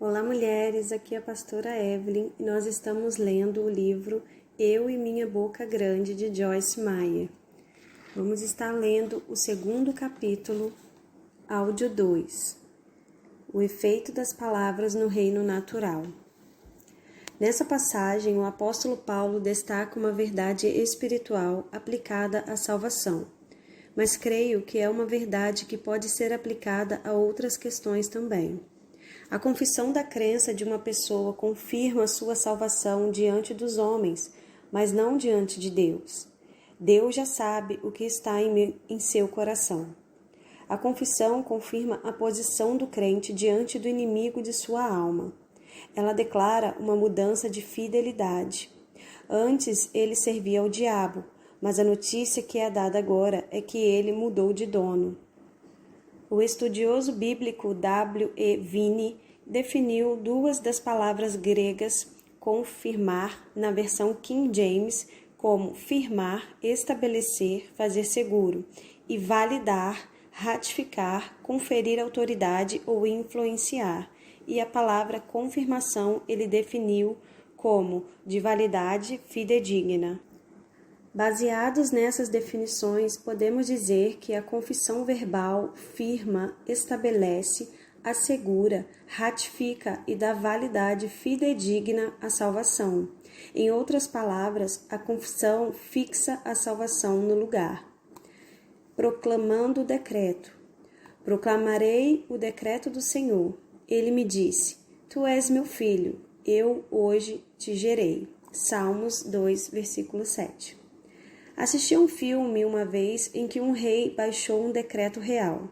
Olá, mulheres! Aqui é a pastora Evelyn e nós estamos lendo o livro Eu e Minha Boca Grande, de Joyce Meyer. Vamos estar lendo o segundo capítulo, áudio 2, o efeito das palavras no reino natural. Nessa passagem, o apóstolo Paulo destaca uma verdade espiritual aplicada à salvação, mas creio que é uma verdade que pode ser aplicada a outras questões também. A confissão da crença de uma pessoa confirma sua salvação diante dos homens, mas não diante de Deus. Deus já sabe o que está em seu coração. A confissão confirma a posição do crente diante do inimigo de sua alma. Ela declara uma mudança de fidelidade. Antes ele servia ao diabo, mas a notícia que é dada agora é que ele mudou de dono. O estudioso bíblico W. E. Vine definiu duas das palavras gregas confirmar na versão King James como firmar, estabelecer, fazer seguro, e validar, ratificar, conferir autoridade ou influenciar. E a palavra confirmação ele definiu como de validade fidedigna. Baseados nessas definições, podemos dizer que a confissão verbal firma, estabelece, assegura, ratifica e dá validade fidedigna à salvação. Em outras palavras, a confissão fixa a salvação no lugar. Proclamando o decreto. Proclamarei o decreto do Senhor. Ele me disse: Tu és meu filho, eu hoje te gerei. Salmos 2, versículo 7. Assisti a um filme uma vez em que um rei baixou um decreto real.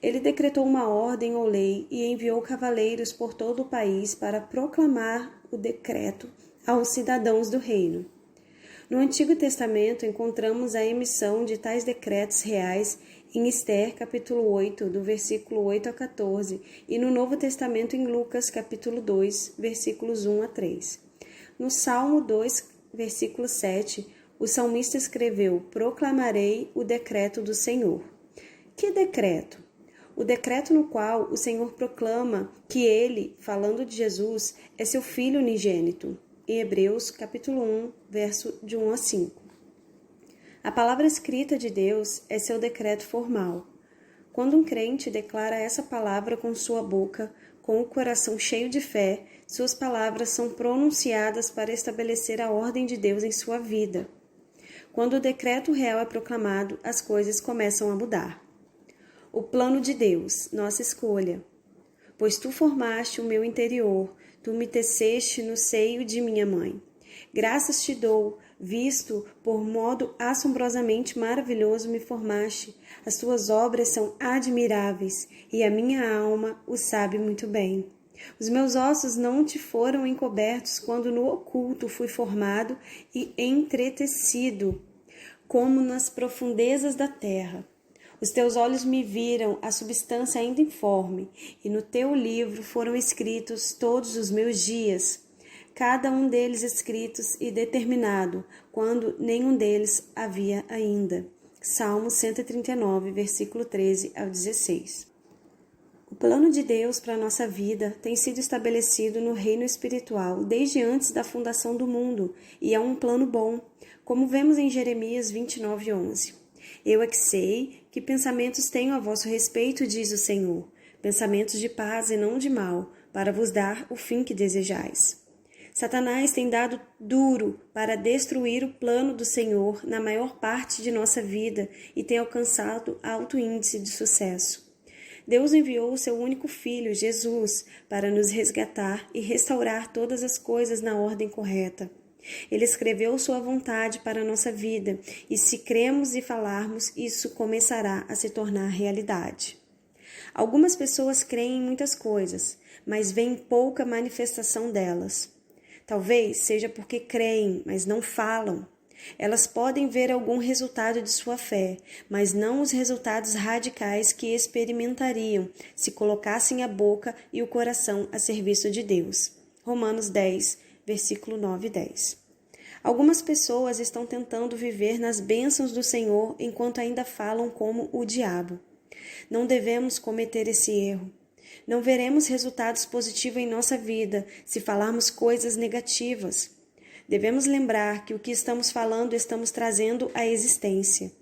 Ele decretou uma ordem ou lei e enviou cavaleiros por todo o país para proclamar o decreto aos cidadãos do reino. No Antigo Testamento encontramos a emissão de tais decretos reais em Esther, capítulo 8, do versículo 8 a 14, e no Novo Testamento em Lucas, capítulo 2, versículos 1 a 3. No Salmo 2, versículo 7, o salmista escreveu: Proclamarei o decreto do Senhor. Que decreto? O decreto no qual o Senhor proclama que ele, falando de Jesus, é seu filho unigênito. Em Hebreus, capítulo 1, verso de 1 a 5. A palavra escrita de Deus é seu decreto formal. Quando um crente declara essa palavra com sua boca, com o coração cheio de fé, suas palavras são pronunciadas para estabelecer a ordem de Deus em sua vida. Quando o decreto real é proclamado, as coisas começam a mudar. O plano de Deus, nossa escolha. Pois tu formaste o meu interior, tu me teceste no seio de minha mãe. Graças te dou, visto por modo assombrosamente maravilhoso me formaste. As tuas obras são admiráveis, e a minha alma o sabe muito bem. Os meus ossos não te foram encobertos quando no oculto fui formado e entretecido, como nas profundezas da terra. Os teus olhos me viram a substância ainda informe, e no teu livro foram escritos todos os meus dias, cada um deles escritos e determinado, quando nenhum deles havia ainda. Salmo 139, versículo 13 ao 16. O plano de Deus para a nossa vida tem sido estabelecido no reino espiritual desde antes da fundação do mundo, e é um plano bom, como vemos em Jeremias 29, 11. Eu é que sei que pensamentos tenho a vosso respeito, diz o Senhor, pensamentos de paz e não de mal, para vos dar o fim que desejais. Satanás tem dado duro para destruir o plano do Senhor na maior parte de nossa vida e tem alcançado alto índice de sucesso. Deus enviou o seu único Filho, Jesus, para nos resgatar e restaurar todas as coisas na ordem correta. Ele escreveu sua vontade para a nossa vida, e se cremos e falarmos, isso começará a se tornar realidade. Algumas pessoas creem em muitas coisas, mas veem pouca manifestação delas. Talvez seja porque creem, mas não falam. Elas podem ver algum resultado de sua fé, mas não os resultados radicais que experimentariam se colocassem a boca e o coração a serviço de Deus. Romanos 10, versículo 9 e 10. Algumas pessoas estão tentando viver nas bênçãos do Senhor enquanto ainda falam como o diabo. Não devemos cometer esse erro. Não veremos resultados positivos em nossa vida se falarmos coisas negativas. Devemos lembrar que o que estamos falando estamos trazendo à existência.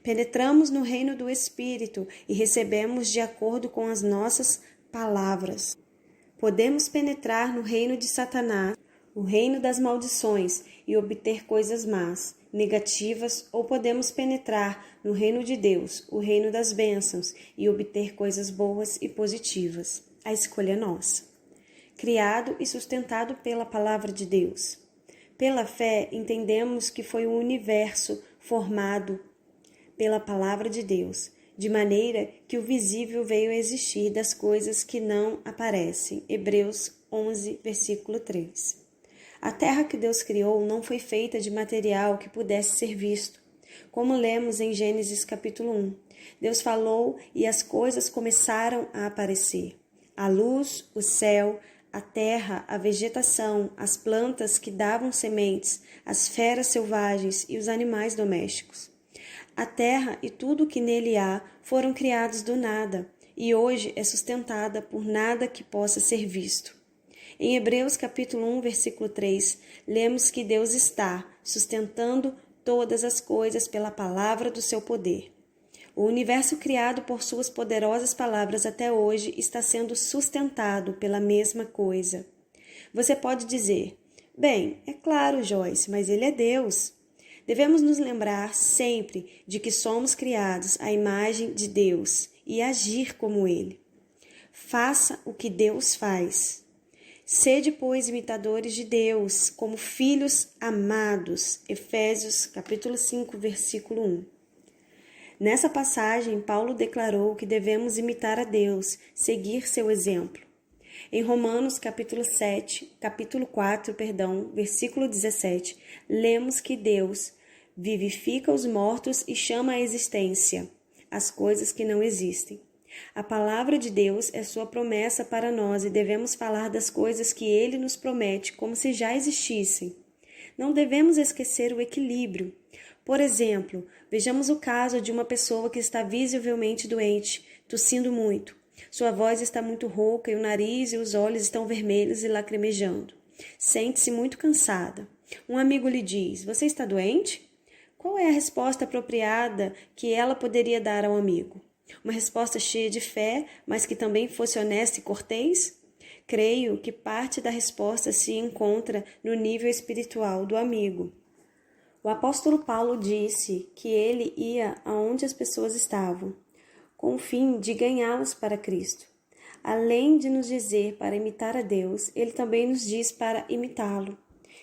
Penetramos no reino do Espírito e recebemos de acordo com as nossas palavras. Podemos penetrar no reino de Satanás, o reino das maldições, e obter coisas más, negativas, ou podemos penetrar no reino de Deus, o reino das bênçãos, e obter coisas boas e positivas. A escolha é nossa. Criado e sustentado pela palavra de Deus. Pela fé, entendemos que foi o universo formado pela palavra de Deus, de maneira que o visível veio a existir das coisas que não aparecem. Hebreus 11, versículo 3. A terra que Deus criou não foi feita de material que pudesse ser visto. Como lemos em Gênesis capítulo 1, Deus falou e as coisas começaram a aparecer. A luz, o céu, a terra, a vegetação, as plantas que davam sementes, as feras selvagens e os animais domésticos. A terra e tudo o que nele há foram criados do nada, e hoje é sustentada por nada que possa ser visto. Em Hebreus capítulo 1, versículo 3, lemos que Deus está sustentando todas as coisas pela palavra do seu poder. O universo criado por suas poderosas palavras até hoje está sendo sustentado pela mesma coisa. Você pode dizer, bem, é claro, Joyce, mas ele é Deus. Devemos nos lembrar sempre de que somos criados à imagem de Deus e agir como Ele. Faça o que Deus faz. Sede, pois, imitadores de Deus, como filhos amados. Efésios, capítulo 5, versículo 1. Nessa passagem, Paulo declarou que devemos imitar a Deus, seguir seu exemplo. Em Romanos, capítulo 4, versículo 17, lemos que Deus vivifica os mortos e chama à existência as coisas que não existem. A palavra de Deus é sua promessa para nós e devemos falar das coisas que Ele nos promete como se já existissem. Não devemos esquecer o equilíbrio. Por exemplo, vejamos o caso de uma pessoa que está visivelmente doente, tossindo muito. Sua voz está muito rouca e o nariz e os olhos estão vermelhos e lacrimejando. Sente-se muito cansada. Um amigo lhe diz, você está doente? Qual é a resposta apropriada que ela poderia dar ao amigo? Uma resposta cheia de fé, mas que também fosse honesta e cortês? Creio que parte da resposta se encontra no nível espiritual do amigo. O apóstolo Paulo disse que ele ia aonde as pessoas estavam, com o fim de ganhá-los para Cristo. Além de nos dizer para imitar a Deus, ele também nos diz para imitá-lo.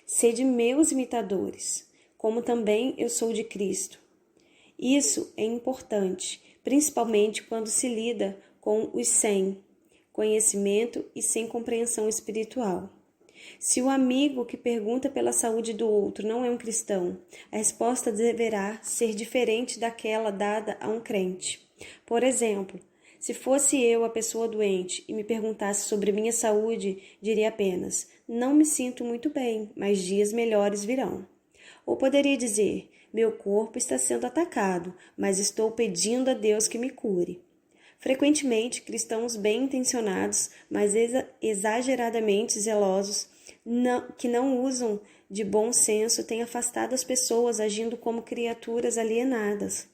Sede meus imitadores, como também eu sou de Cristo. Isso é importante, principalmente quando se lida com os sem conhecimento e sem compreensão espiritual. Se o amigo que pergunta pela saúde do outro não é um cristão, a resposta deverá ser diferente daquela dada a um crente. Por exemplo, se fosse eu a pessoa doente e me perguntasse sobre minha saúde, diria apenas, não me sinto muito bem, mas dias melhores virão. Ou poderia dizer, meu corpo está sendo atacado, mas estou pedindo a Deus que me cure. Frequentemente, cristãos bem-intencionados, mas exageradamente zelosos, que não usam de bom senso, têm afastado as pessoas agindo como criaturas alienadas.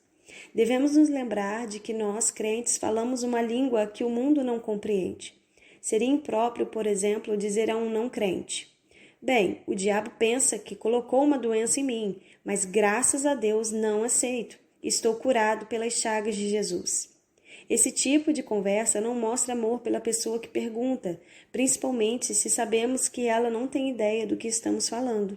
Devemos nos lembrar de que nós, crentes, falamos uma língua que o mundo não compreende. Seria impróprio, por exemplo, dizer a um não crente, bem, o diabo pensa que colocou uma doença em mim, mas graças a Deus não aceito. Estou curado pelas chagas de Jesus. Esse tipo de conversa não mostra amor pela pessoa que pergunta, principalmente se sabemos que ela não tem ideia do que estamos falando.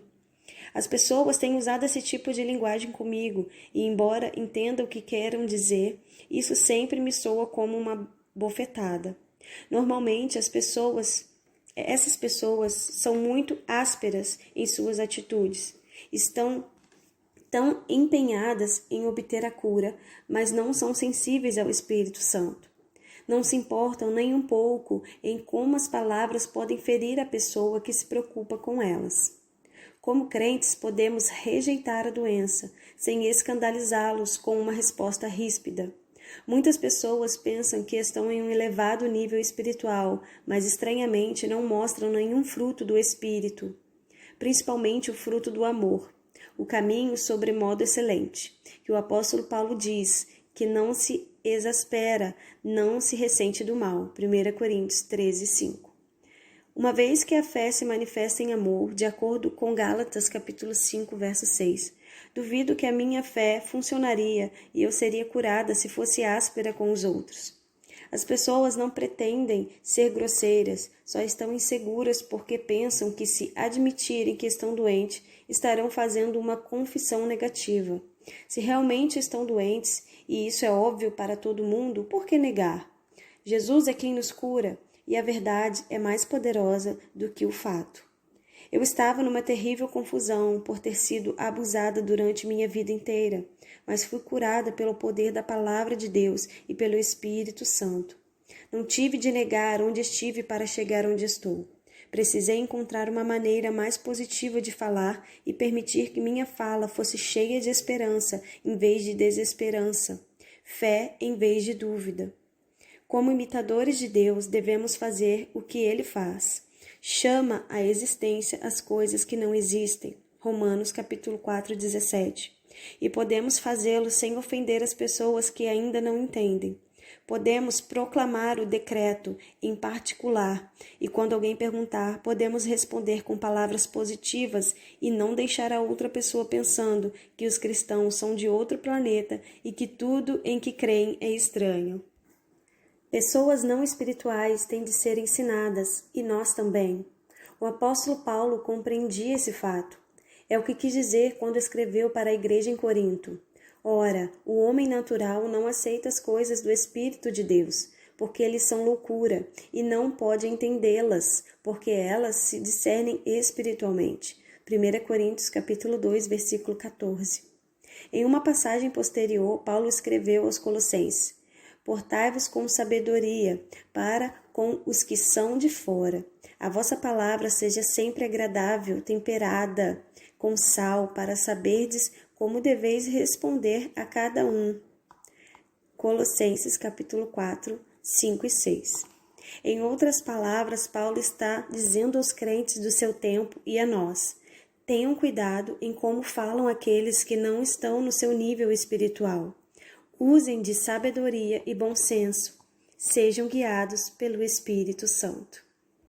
As pessoas têm usado esse tipo de linguagem comigo e, embora entenda o que queiram dizer, isso sempre me soa como uma bofetada. Normalmente, essas pessoas são muito ásperas em suas atitudes, estão tão empenhadas em obter a cura, mas não são sensíveis ao Espírito Santo. Não se importam nem um pouco em como as palavras podem ferir a pessoa que se preocupa com elas. Como crentes, podemos rejeitar a doença, sem escandalizá-los com uma resposta ríspida. Muitas pessoas pensam que estão em um elevado nível espiritual, mas estranhamente não mostram nenhum fruto do Espírito, principalmente o fruto do amor, o caminho sobremodo excelente, que o apóstolo Paulo diz que não se exaspera, não se ressente do mal. 1 Coríntios 13, 5. Uma vez que a fé se manifesta em amor, de acordo com Gálatas capítulo 5, verso 6, duvido que a minha fé funcionaria e eu seria curada se fosse áspera com os outros. As pessoas não pretendem ser grosseiras, só estão inseguras porque pensam que se admitirem que estão doentes, estarão fazendo uma confissão negativa. Se realmente estão doentes, e isso é óbvio para todo mundo, por que negar? Jesus é quem nos cura, e a verdade é mais poderosa do que o fato. Eu estava numa terrível confusão por ter sido abusada durante minha vida inteira, mas fui curada pelo poder da Palavra de Deus e pelo Espírito Santo. Não tive de negar onde estive para chegar onde estou. Precisei encontrar uma maneira mais positiva de falar e permitir que minha fala fosse cheia de esperança em vez de desesperança, fé em vez de dúvida. Como imitadores de Deus, devemos fazer o que Ele faz. Chama à existência as coisas que não existem. Romanos capítulo 4, 17. E podemos fazê-lo sem ofender as pessoas que ainda não entendem. Podemos proclamar o decreto em particular e quando alguém perguntar, podemos responder com palavras positivas e não deixar a outra pessoa pensando que os cristãos são de outro planeta e que tudo em que creem é estranho. Pessoas não espirituais têm de ser ensinadas, e nós também. O apóstolo Paulo compreendia esse fato. É o que quis dizer quando escreveu para a igreja em Corinto. Ora, o homem natural não aceita as coisas do Espírito de Deus, porque eles são loucura, e não pode entendê-las, porque elas se discernem espiritualmente. 1 Coríntios capítulo 2, versículo 14. Em uma passagem posterior, Paulo escreveu aos Colossenses: Portai-vos com sabedoria para com os que são de fora. A vossa palavra seja sempre agradável, temperada, com sal, para saberdes como deveis responder a cada um. Colossenses capítulo 4, 5 e 6. Em outras palavras, Paulo está dizendo aos crentes do seu tempo e a nós: tenham cuidado em como falam aqueles que não estão no seu nível espiritual. Usem de sabedoria e bom senso. Sejam guiados pelo Espírito Santo.